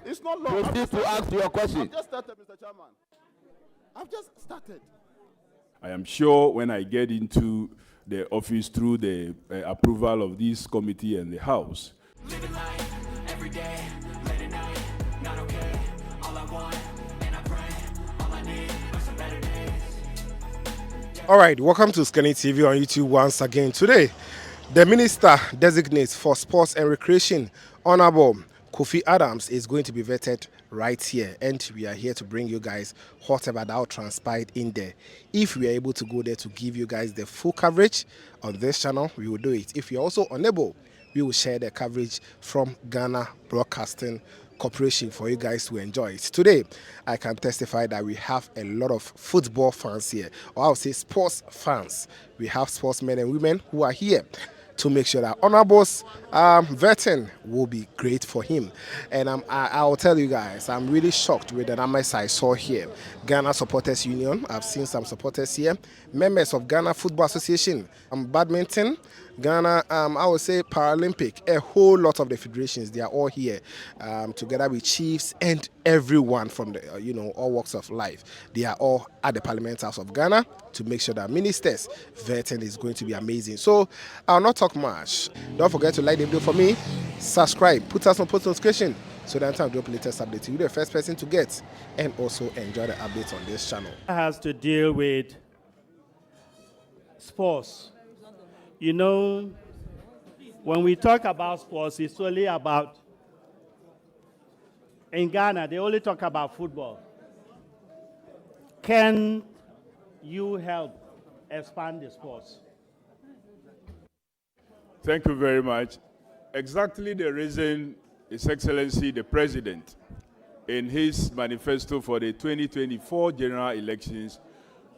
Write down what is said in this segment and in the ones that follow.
It's not long. Proceed to ask your question. I've just started, Mr. Chairman. I've just started. I am sure when I get into the office through the approval of this committee and the House, Living life every day, late at night, not okay. All I want, and I pray, all I need are some better days. All right, welcome to Scanning TV on YouTube once again. Today, the Minister Designate for Sports and Recreation, Honorable Kofi Adams, is going to be vetted right here, and we are here to bring you guys whatever that transpired in there. If we are able to go there to give you guys the full coverage on this channel, we will do it. If you're also unable, we will share the coverage from Ghana Broadcasting Corporation for you guys to enjoy it. Today, I can testify that we have a lot of football fans here, or I would say sports fans. We have sportsmen and women who are here to make sure that Honorable's vetting will be great for him. And I'll tell you guys, I'm really shocked with the numbers I saw here. Ghana Supporters Union, I've seen some supporters here. Members of Ghana Football Association, badminton, Ghana, I would say Paralympic, a whole lot of the federations, they are all here together with chiefs and everyone from the, all walks of life. They are all at the Parliament House of Ghana to make sure that ministers' vetting is going to be amazing. So I'll not talk much. Don't forget to like the video for me, subscribe, put us on post notification so that time I drop latest updates, you're the first person to get, and also enjoy the updates on this channel. Has to deal with sports. You know, when we talk about sports, it's only about, in Ghana, they only talk about football. Can you help expand the sports? thank you very much. Exactly the reason His Excellency the President, in his manifesto for the 2024 general elections,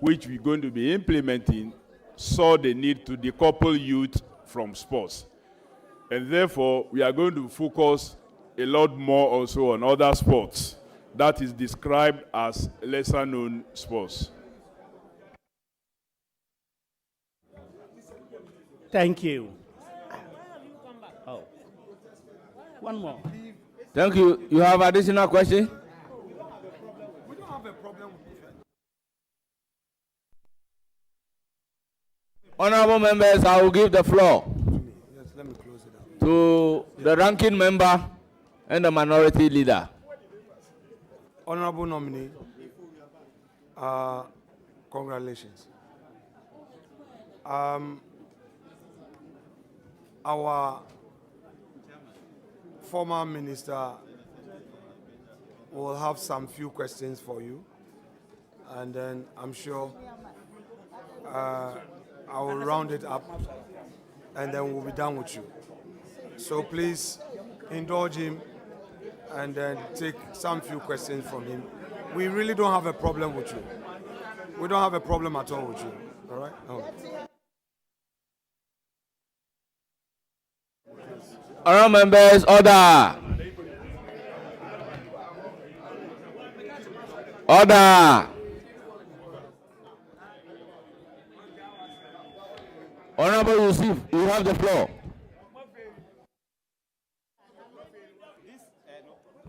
which we're going to be implementing, saw the need to decouple youth from sports. And therefore, we are going to focus a lot more also on other sports that is described as lesser-known sports. Thank you. Oh, one more. Thank you. You have additional question? We don't have a problem with that. Honorable members, I will give the floor Yes, let me close it up. to the ranking member and the minority leader. Honorable nominee, congratulations. Our former minister will have some few questions for you, and then I'm sure I will round it up, and then we'll be done with you. So please indulge him and then take some few questions from him. We really don't have a problem with you. We don't have a problem at all with you. All right? No. Honorable members, order. Order. Honorable Yusuf, you have the floor.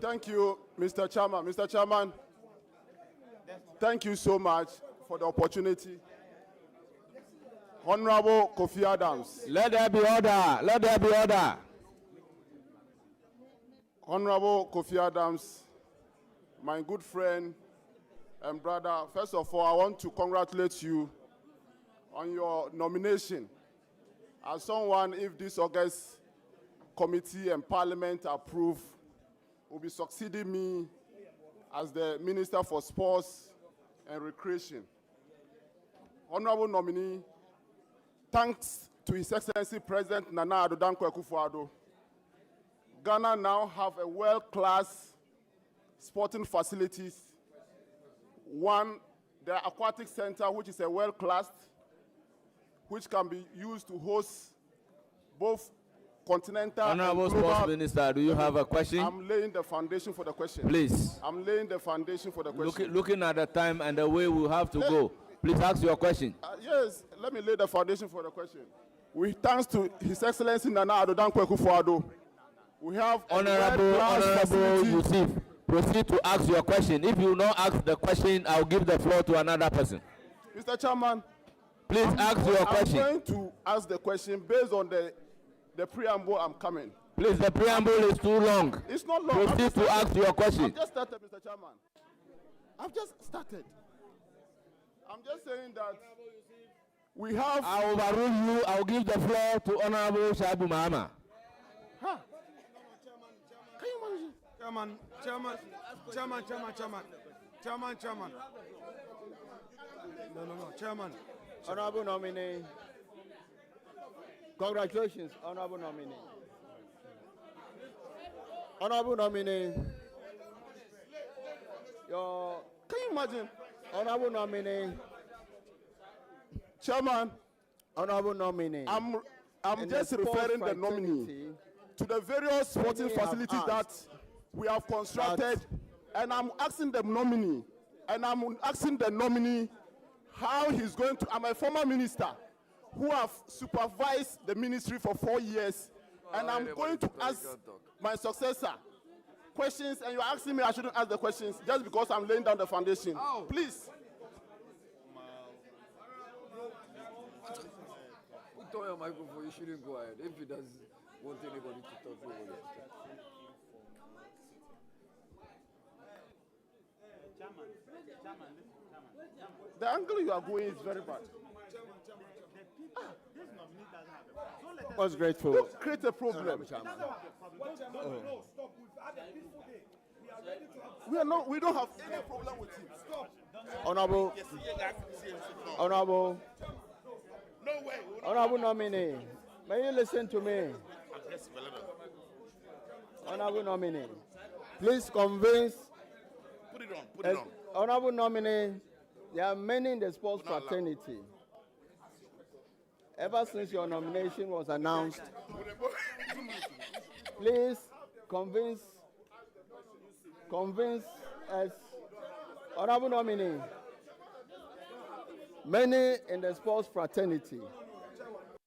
Thank you, Mr. Chairman. Mr. Chairman, thank you so much for the opportunity. Honorable Kofi Adams. Let there be order. Let there be order. Honorable Kofi Adams, my good friend and brother, first of all, I want to congratulate you on your nomination. As someone, if this August committee and parliament approve, will be succeeding me as the Minister for Sports and Recreation. Honorable nominee, thanks to His Excellency President Nana Addo Dankwa Akufo-Addo, Ghana now have a world-class sporting facilities. One, the aquatic center, which is a world-class, which can be used to host both continental Honorable and global. Sports Minister, do you have a question? I'm laying the foundation for the question. Please. I'm laying the foundation for the question. Looking at the time and the way we have to go, please ask your question. Yes, let me lay the foundation for the question. With thanks to His Excellency Nana Addo Dankwa Akufo-Addo, We have a Honorable world-class facility. Yusuf, proceed to ask your question. If you not ask the question, I'll give the floor to another person. Mr. Chairman, Please ask your I'm question. going to ask the question based on the preamble I'm coming. Please, the preamble is too long. It's not long. Proceed to ask your question. I've just started, Mr. Chairman. I've just started. I'm just saying that we have... I overrule you. I'll give the floor to Honorable Shaibu Mahama. Huh? Can you imagine? Chairman. No, Chairman. Honorable nominee. Congratulations, honorable nominee. Honorable nominee. Can you imagine? Honorable nominee. Chairman, Honorable nominee. I'm In just the referring the sports nominee fraternity, to the various sporting many have facilities that asked we have constructed, and I'm asking the nominee, how he's going to... I'm a former minister who have supervised the ministry for 4 years, and I'm going to ask my successor questions, and you're asking me I shouldn't ask the questions just because I'm laying down the foundation. Please. Put on your microphone, you shouldn't go ahead. If he doesn't want anybody to talk, nobody else. The angle you are going is very bad. Most grateful. Don't create a problem. We don't have any problem with him. Honorable nominee, may you listen to me? Honorable nominee, please convince. Put it on. Honorable nominee, there are many in the sports fraternity. Ever since your nomination was announced, please convince us, honorable nominee, many in the sports fraternity,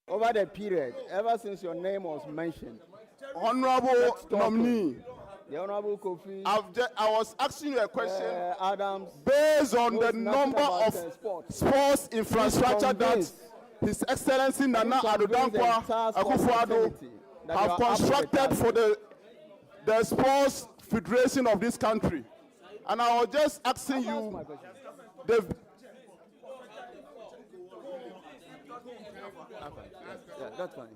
over the period, ever since your name was mentioned. Honorable nominee, the Honorable Kofi, I was asking you a question Adams, based on the knows nothing number about, of sports. sports infrastructure that convince- His Excellency Nana Addo convince the Dankwa entire sports Akufo-Addo fraternity that you have are up to the constructed task. for the sports federation of this country. And I was just asking That's you, my question. Yeah, that's fine.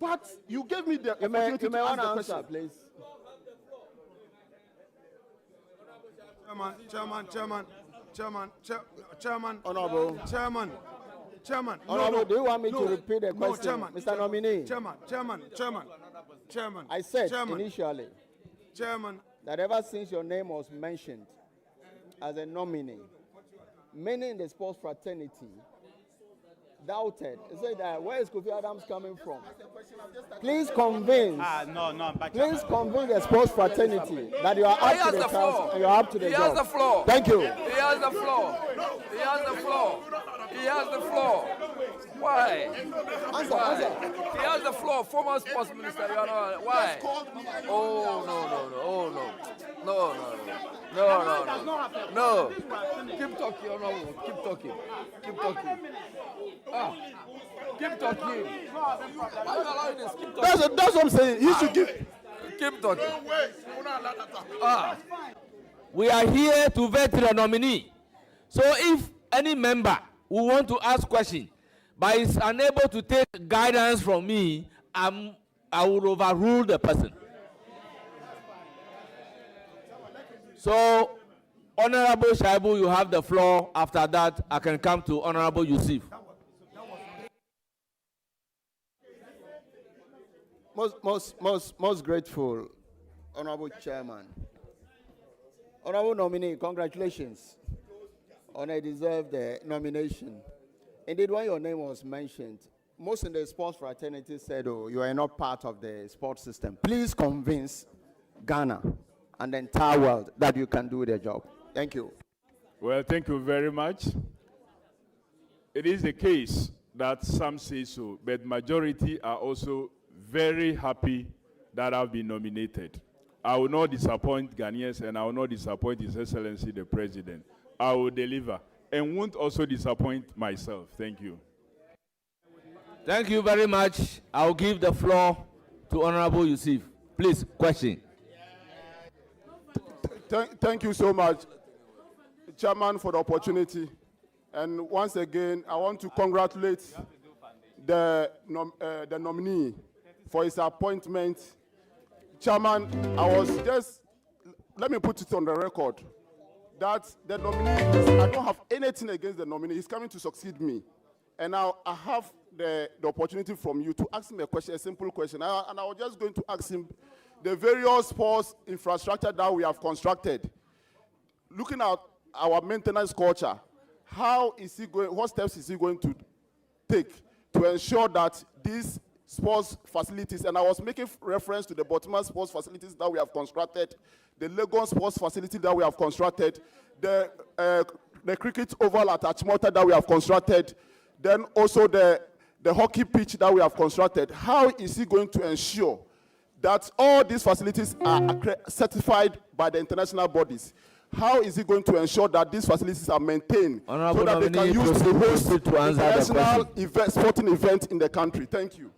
but you gave me the You may opportunity to want ask to the answer, question. please. Chairman. Honorable. Chairman. Honorable, do you want me to repeat the No, question, Chairman. Mr. Nominee? Chairman. I said Chairman. initially Chairman. that ever since your name was mentioned as a nominee, many in the sports fraternity doubted. They said that where is Kofi Adams coming from? Please convince. Please convince the sports fraternity that you are up to the task and you are up to the He has job. the floor. Thank you. He has the floor. He has the floor. He has the floor. Why? Answer. He has the floor. Former sports minister. You are not. Why? Oh no. Keep talking. Honorable. Keep talking. Keep talking. Why are you allowing this? Keep talking. That's what I'm saying. He should give. Keep talking. We are here to vet the nominee. So if any member who want to ask question but is unable to take guidance from me, I will overrule the person. So, Honorable Shaibu, you have the floor. After that, I can come to Honorable Yusuf. Most grateful, Honorable Chairman. Honorable nominee, congratulations on a deserved nomination. Indeed, when your name was mentioned, most in the sports fraternity said, oh, you are not part of the sports system. Please convince Ghana and the entire world that you can do the job. Thank you. Well, thank you very much. It is the case that some say so, but majority are also very happy that have been nominated. I will not disappoint Ghanaians, and I will not disappoint His Excellency the President. I will deliver and won't also disappoint myself. Thank you. Thank you very much. I'll give the floor to Honorable Yusuf. Please, question. Thank you so much, Chairman, for the opportunity. And once again, I want to congratulate the nominee for his appointment. Chairman, let me put it on the record, that the nominee, I don't have anything against the nominee. He's coming to succeed me. And now I have the opportunity from you to ask him a question, a simple question. And I was just going to ask him the various sports infrastructure that we have constructed. Looking at our maintenance culture, how is he going, what steps is he going to take to ensure that these sports facilities, and I was making reference to the Baltimore sports facilities that we have constructed, the Lagos sports facility that we have constructed, the cricket oval at Achimota that we have constructed, then also the hockey pitch that we have constructed. How is he going to ensure that all these facilities are certified by the international bodies? How is he going to ensure that these facilities are maintained so that they can use to host international sporting events in the country? Thank you.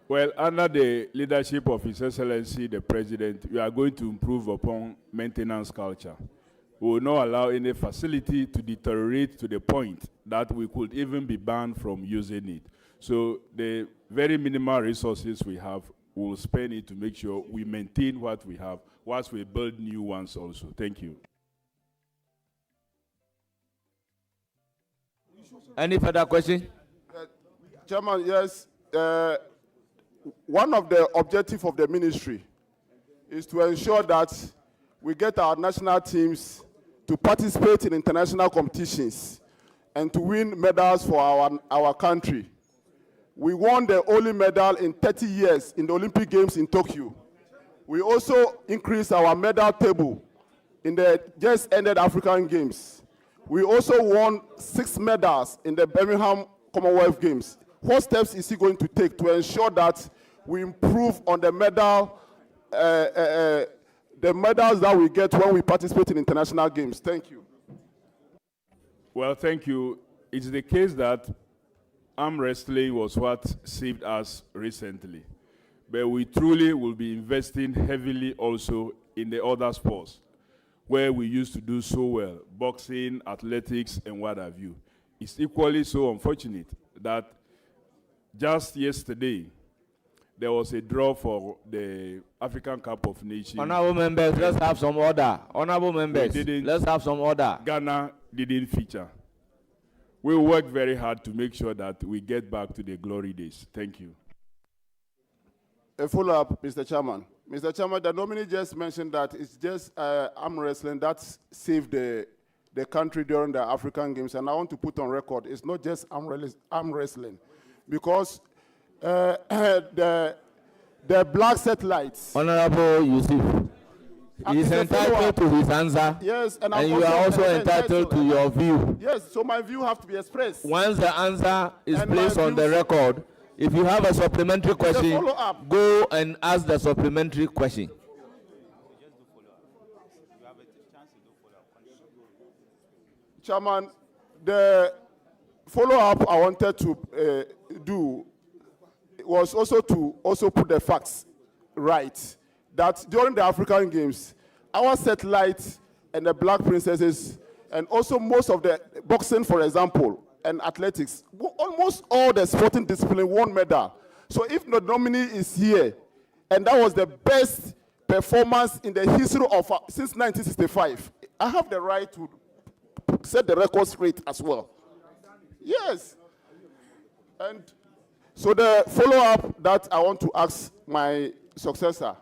Well, under the leadership of His Excellency the President, we are going to improve upon maintenance culture. We will not allow any facility to deteriorate to the point that we could even be banned from using it. So the very minimal resources we have, we will spend it to make sure we maintain what we have whilst we build new ones also. Thank you. Any further question? Chairman, yes. One of the objectives of the ministry is to ensure that we get our national teams to participate in international competitions and to win medals for our country. We won the only medal in 30 years in the Olympic Games in Tokyo. We also increased our medal table in the just ended African Games. We also won 6 medals in the Birmingham Commonwealth Games. What steps is he going to take to ensure that we improve on the medals that we get when we participate in international games? Thank you. Well, thank you. It's the case that arm wrestling was what saved us recently. But we truly will be investing heavily also in the other sports where we used to do so well, boxing, athletics, and what have you. It's equally so unfortunate that just yesterday, there was a draw for the African Cup of Nations. Honorable members, let's have some order. Honorable members, let's have some order. Ghana didn't feature. We work very hard to make sure that we get back to the glory days. Thank you. A follow-up, Mr. Chairman. Mr. Chairman, the nominee just mentioned that it's just arm wrestling that saved the country during the African Games, and I want to put on record, it's not just arm wrestling, because the black satellites. Honorable Yusuf, he is entitled to his answer. Yes, and you are also entitled to your view. Yes, so my view have to be expressed. Once the answer is placed on the record, if you have a supplementary question, go and ask the supplementary question. Chairman, the follow-up I wanted to do was also to put the facts right, that during the African Games, our satellites and the Black Princesses, and also most of the boxing, for example, and athletics, almost all the sporting discipline won medal. So if the nominee is here, and that was the best performance in the history of since 1965, I have the right to set the record straight as well. Yes. And so the follow-up that I want to ask my successor,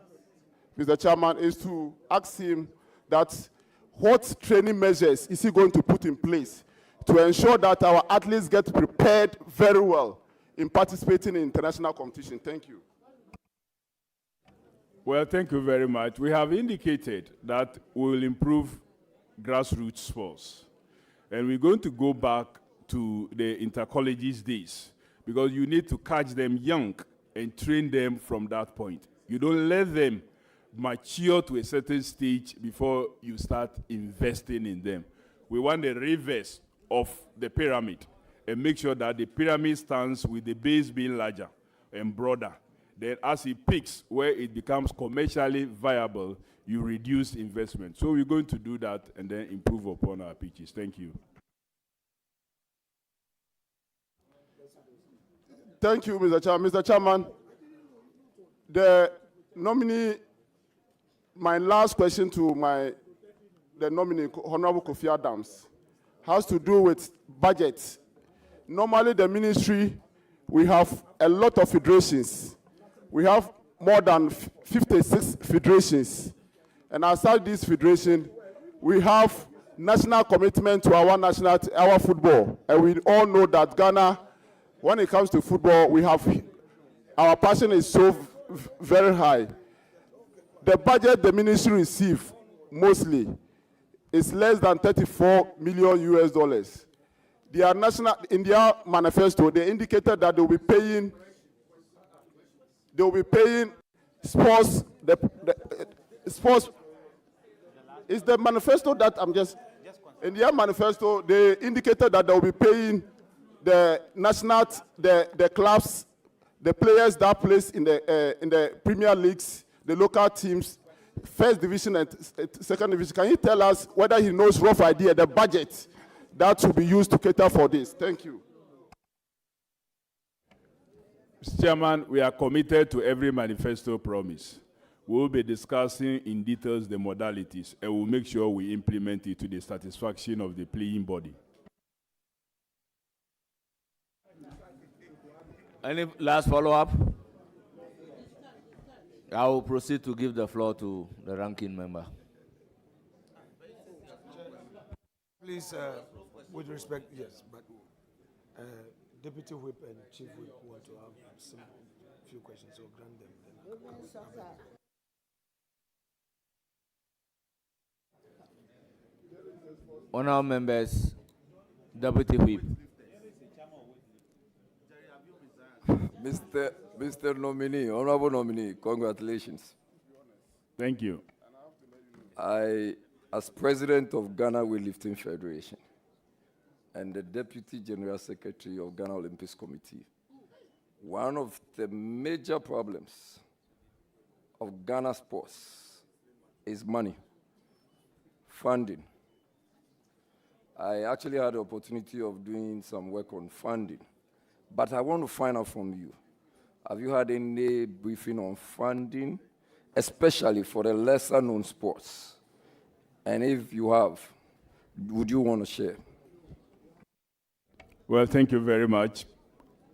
Mr. Chairman, is to ask him that what training measures is he going to put in place to ensure that our athletes get prepared very well in participating in international competition. Thank you. Well, thank you very much. We have indicated that we will improve grassroots sports. And we're going to go back to the intercolleges days, because you need to catch them young and train them from that point. You don't let them mature to a certain stage before you start investing in them. We want the reverse of the pyramid and make sure that the pyramid stands with the base being larger and broader. Then as it peaks, where it becomes commercially viable, you reduce investment. So we're going to do that and then improve upon our pitches. Thank you. Thank you, Mr. Chairman. Mr. Chairman, the nominee, my last question to the nominee, Honorable Kofi Adams, has to do with budget. Normally, the ministry, we have a lot of federations. We have more than 56 federations. And outside this federation, we have national commitment to our football. And we all know that Ghana, when it comes to football, our passion is so very high. The budget the ministry receives mostly is less than $34 million US. In their manifesto, they indicated that they will be paying sports. Sports is the manifesto that I'm just. In their manifesto, they indicated that they will be paying the national, the clubs, the players that plays in the Premier Leagues, the local teams, first division and second division. Can you tell us whether he knows rough idea, the budget that will be used to cater for this? Thank you. Mr. Chairman, we are committed to every manifesto promise. We will be discussing in details the modalities, and we'll make sure we implement it to the satisfaction of the playing body. Any last follow-up? I will proceed to give the floor to the ranking member. Please, with respect, yes, but Deputy Whip and Chief Whip want to have some few questions, so grant them. Honourable members, Deputy Whip. Mr. Nominee, Honorable Nominee, congratulations. Thank you. As President of Ghana Weightlifting Federation and the Deputy General Secretary of Ghana Olympics Committee, one of the major problems of Ghana sports is money, funding. I actually had the opportunity of doing some work on funding, but I want to find out from you, have you had any briefing on funding, especially for the lesser known sports? And if you have, would you want to share? Well, thank you very much.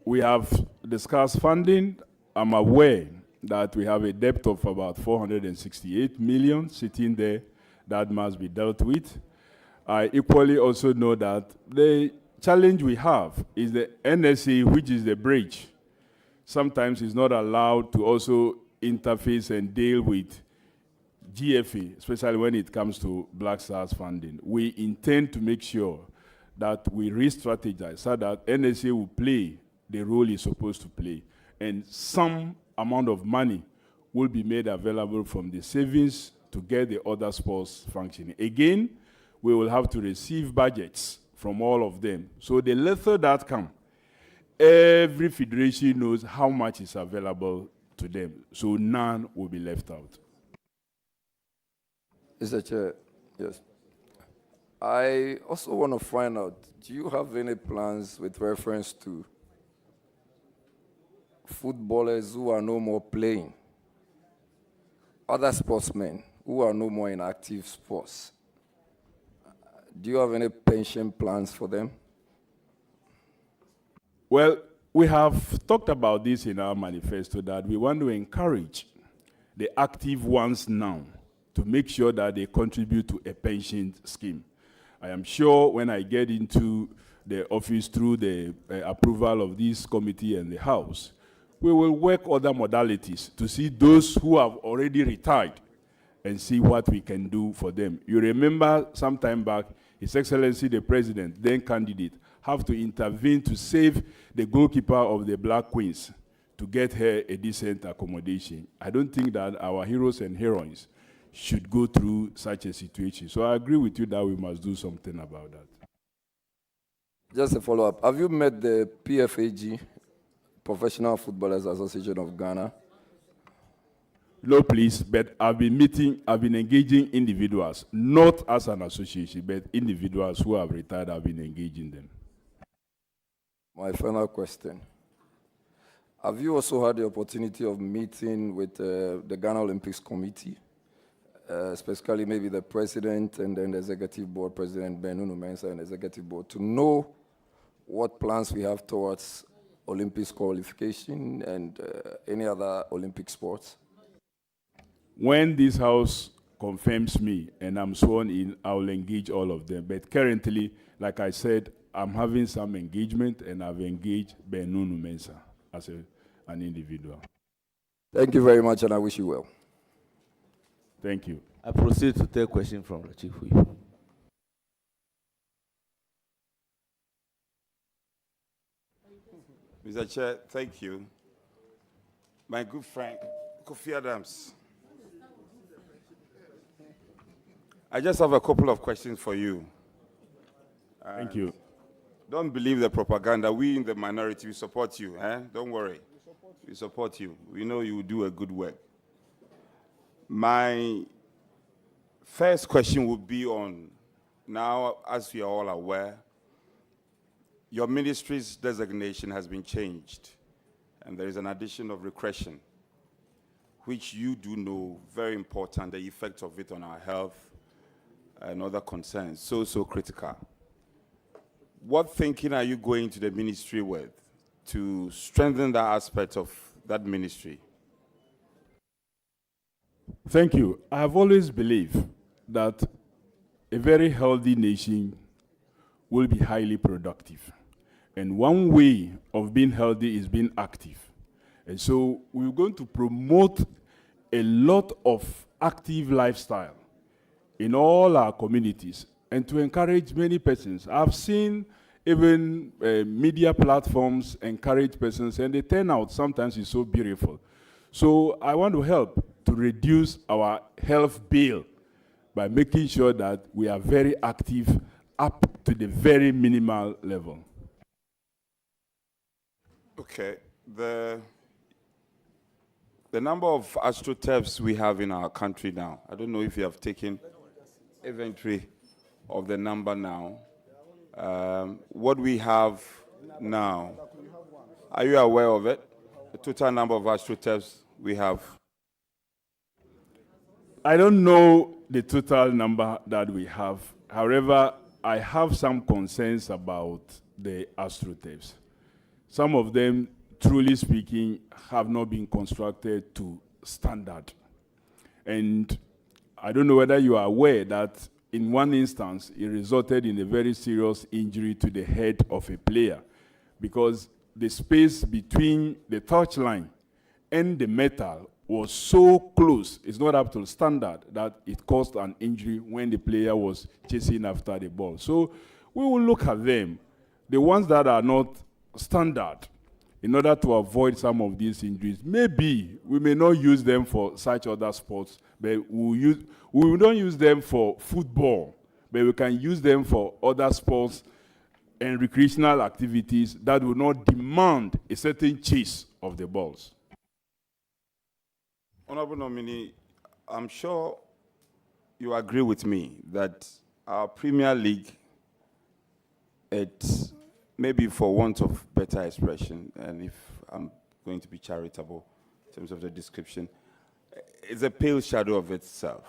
We have discussed funding. I'm aware that we have a debt of about 468 million sitting there that must be dealt with. I equally also know that the challenge we have is the NSA, which is the bridge. Sometimes is not allowed to also interface and deal with GFA, especially when it comes to Black Stars funding. We intend to make sure that we re-strategize so that NSA will play the role it's supposed to play. And some amount of money will be made available from the savings to get the other sports functioning. Again, we will have to receive budgets from all of them. So the lesser that come, every federation knows how much is available to them. So none will be left out. Mr. Chair, yes. I also want to find out, do you have any plans with reference to footballers who are no more playing, other sportsmen who are no more in active sports? Do you have any pension plans for them? Well, we have talked about this in our manifesto that we want to encourage the active ones now to make sure that they contribute to a pension scheme. I am sure when I get into the office through the approval of this committee and the House, we will work other modalities to see those who have already retired and see what we can do for them. You remember some time back, His Excellency the President, then candidate, have to intervene to save the goalkeeper of the Black Queens to get her a decent accommodation. I don't think that our heroes and heroines should go through such a situation. So I agree with you that we must do something about that. Just a follow-up. Have you met the PFAG, Professional Footballers Association of Ghana? No, please, but I've been engaging individuals, not as an association, but individuals who have retired, I've been engaging them. My final question. Have you also had the opportunity of meeting with the Ghana Olympics Committee, specifically maybe the president and then the executive board, President Benunu Mensah and the executive board, to know what plans we have towards Olympics qualification and any other Olympic sports? When this House confirms me and I'm sworn in, I will engage all of them. But currently, like I said, I'm having some engagement and I've engaged Benunu Mensah as an individual. Thank you very much and I wish you well. Thank you. I proceed to take question from the Chief Whip. Mr. Chair, thank you. My good friend, Kofi Adams. I just have a couple of questions for you. Thank you. Don't believe the propaganda. We in the minority, we support you. Don't worry. We support you. We know you will do a good work. My first question would be on, now, as we are all aware, your ministry's designation has been changed, and there is an addition of recreation, which you do know, very important, the effect of it on our health and other concerns, so critical. What thinking are you going to the ministry with to strengthen that aspect of that ministry? Thank you. I have always believed that a very healthy nation will be highly productive. And one way of being healthy is being active. And so we're going to promote a lot of active lifestyle in all our communities and to encourage many persons. I've seen even media platforms encourage persons, and the turnout sometimes is so beautiful. So I want to help to reduce our health bill by making sure that we are very active up to the very minimal level. Okay. The number of astroturfs we have in our country now, I don't know if you have taken inventory of the number now. What we have now, are you aware of it? The total number of astroturfs we have? I don't know the total number that we have. However, I have some concerns about the astroturfs. Some of them, truly speaking, have not been constructed to standard. And I don't know whether you are aware that in one instance, it resulted in a very serious injury to the head of a player because the space between the touchline and the metal was so close, it's not up to standard, that it caused an injury when the player was chasing after the ball. So we will look at them, the ones that are not standard, in order to avoid some of these injuries. Maybe we may not use them for such other sports, but we don't use them for football, but we can use them for other sports and recreational activities that will not demand a certain chase of the balls. Honorable nominee, I'm sure you agree with me that our Premier League, it's maybe for want of better expression, and if I'm going to be charitable in terms of the description, it's a pale shadow of itself.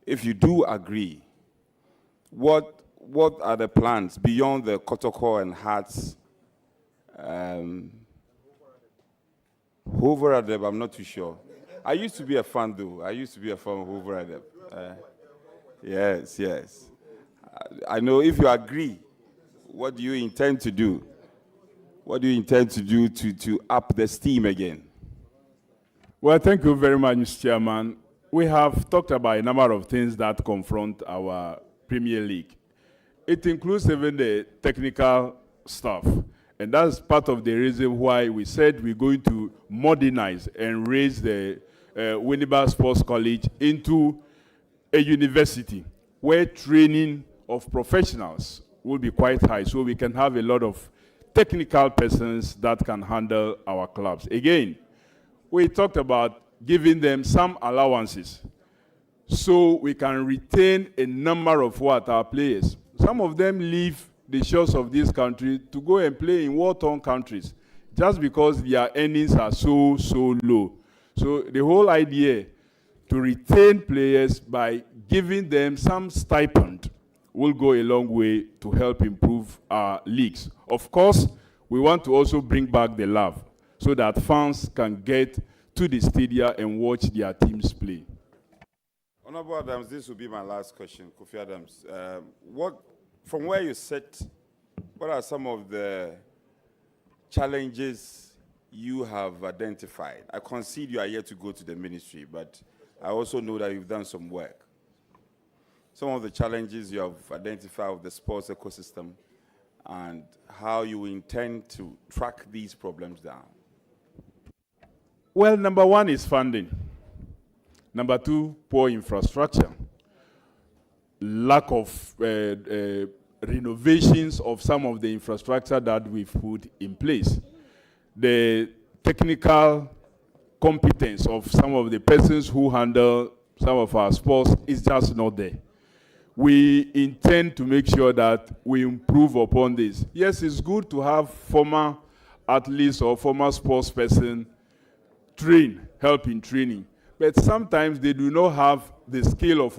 If you do agree, what are the plans beyond the Kotoko and Hearts? Hoover Adeb, I'm not too sure. I used to be a fan, though. I used to be a fan of Hoover Adeb. Yes. I know if you agree, what do you intend to do? What do you intend to do to up the steam again? Well, thank you very much, Mr. Chairman. We have talked about a number of things that confront our Premier League. It includes even the technical stuff. And that's part of the reason why we said we're going to modernize and raise the Winneba Sports College into a university where training of professionals will be quite high, so we can have a lot of technical persons that can handle our clubs. Again, we talked about giving them some allowances so we can retain a number of our players. Some of them leave the shores of this country to go and play in war-torn countries just because their earnings are so low. So the whole idea to retain players by giving them some stipend will go a long way to help improve our leagues. Of course, we want to also bring back the love so that fans can get to the stadium and watch their teams play. Honorable Adams, this will be my last question. Kofi Adams, from where you sit, what are some of the challenges you have identified? I concede you are yet to go to the ministry, but I also know that you've done some work. Some of the challenges you have identified with the sports ecosystem and how you intend to track these problems down. Well, number one is funding. Number two, poor infrastructure. Lack of renovations of some of the infrastructure that we've put in place. The technical competence of some of the persons who handle some of our sports is just not there. We intend to make sure that we improve upon this. Yes, it's good to have former athletes or former sports person help in training. But sometimes they do not have the skill of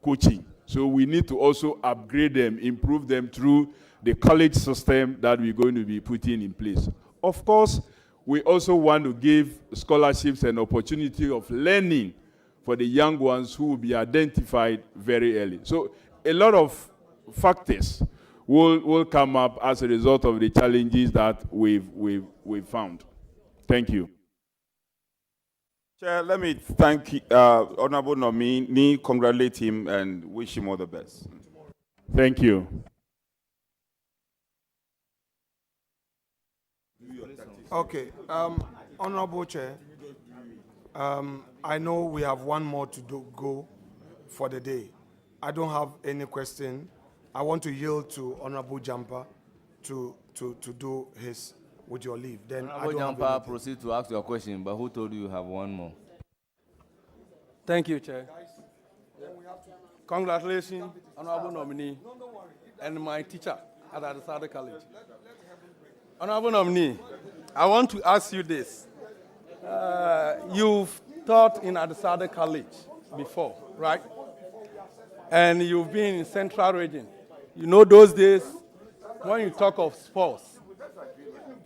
coaching. So we need to also upgrade them, improve them through the college system that we're going to be putting in place. Of course, we also want to give scholarships and opportunity of learning for the young ones who will be identified very early. So a lot of factors will come up as a result of the challenges that we've found. Thank you. Chair, let me thank Honorable Nomini, congratulate him and wish him all the best. Thank you. Okay, Honorable Chair, I know we have one more to go for the day. I don't have any question. I want to yield to Honorable Jampa to do his, with your leave. Then Honorable Jampa, proceed to ask your question, but who told you you have one more? Thank you, Chair. Congratulations, Honorable Nominee, and my teacher at Adesade College. Honorable Nominee, I want to ask you this. You've taught in Adesade College before, right? And you've been in Central Region. You know those days when you talk of sports,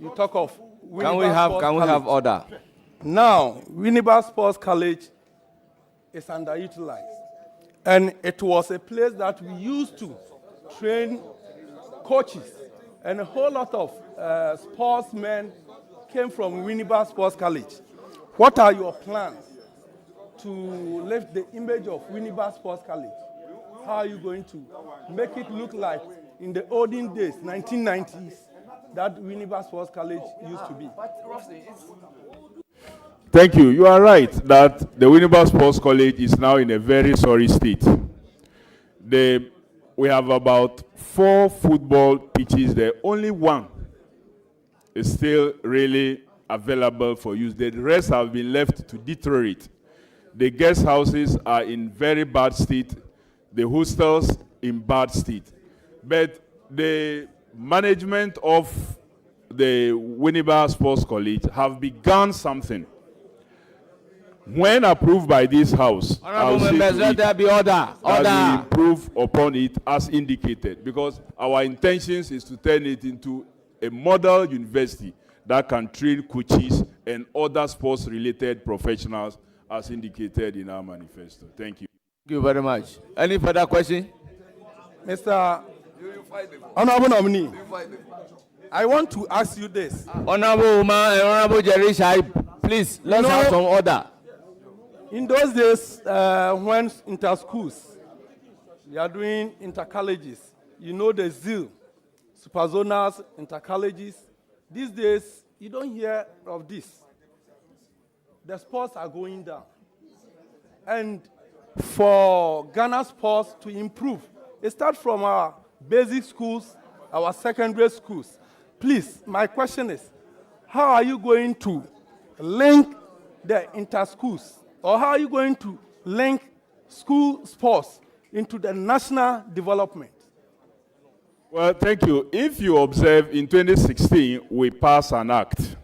you talk of Winneba Can we have order? Now, Winneba Sports College is underutilized. And it was a place that we used to train coaches. And a whole lot of sportsmen came from Winneba Sports College. What are your plans to lift the image of Winneba Sports College? How are you going to make it look like in the olden days, 1990s, that Winneba Sports College used to be? Thank you. You are right that the Winneba Sports College is now in a very sorry state. We have about 4 football pitches there. Only one is still really available for use. The rest have been left to deteriorate. The guest houses are in very bad state. The hostels in bad state. But the management of the Winneba Sports College have begun something. When approved by this House, Honorable members, let there be order. That we improve upon it as indicated, because our intentions is to turn it into a model university that can train coaches and other sports-related professionals as indicated in our manifesto. Thank you. Thank you very much. Any further question? Mr. Honorable Nominee, I want to ask you this. Honorable Umar and Honorable Jerry Shaib, please, let's have some order. In those days, when inter-schools, we are doing inter-colleges, you know the zeal, superzonals, inter-colleges, These days, you don't hear of this. The sports are going down. And for Ghana sports to improve, it starts from our basic schools, our secondary schools. Please, my question is, how are you going to link the inter-schools, or how are you going to link school sports into the national development? Well, thank you. If you observe, in 2016, we passed an act.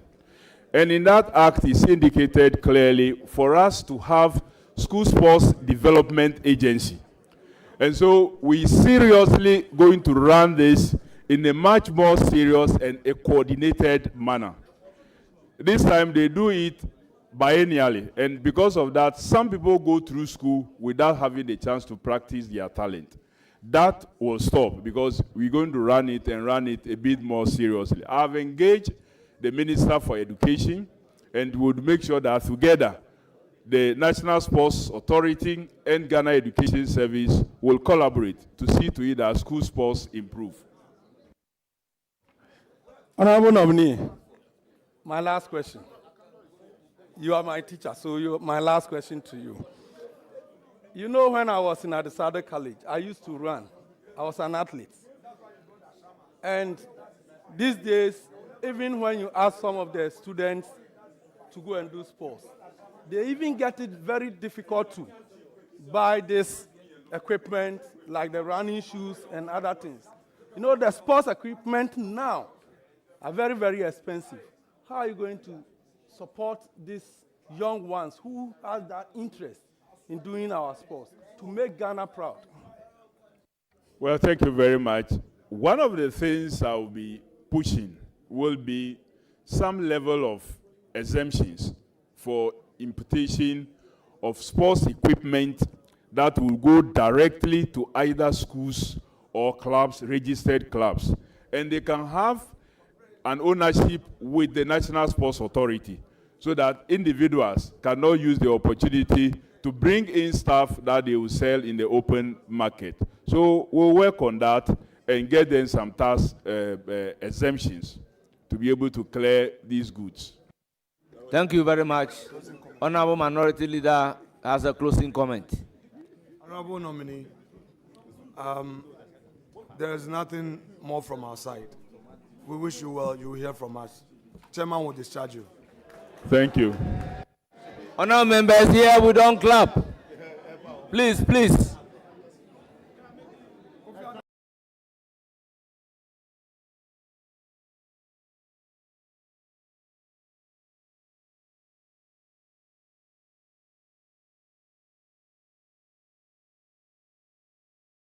And in that act, it's indicated clearly for us to have school sports development agency. And so we seriously going to run this in a much more serious and a coordinated manner. This time they do it biennially, and because of that, some people go through school without having the chance to practice their talent. That will stop because we're going to run it and run it a bit more seriously. I've engaged the Minister for Education, and would make sure that together the National Sports Authority and Ghana Education Service will collaborate to see to it that school sports improve. Honorable nominee, my last question. You are my teacher, so my last question to you. You know, when I was in Adesade College, I used to run. I was an athlete. And these days, even when you ask some of the students to go and do sports, they even get it very difficult to buy this equipment, like the running shoes and other things. You know, the sports equipment now are very, very expensive. How are you going to support these young ones who have that interest in doing our sports to make Ghana proud? Well, thank you very much. One of the things I will be pushing will be some level of exemptions for importation of sports equipment that will go directly to either schools or clubs, registered clubs. And they can have an ownership with the National Sports Authority so that individuals cannot use the opportunity to bring in stuff that they will sell in the open market. So we'll work on that and get them some tax exemptions to be able to clear these goods. Thank you very much. Honorable Minority Leader has a closing comment. Honorable nominee, there is nothing more from our side. We wish you well. You will hear from us. Chairman will discharge you. Thank you. Honorable members, here we don't clap. Please, please.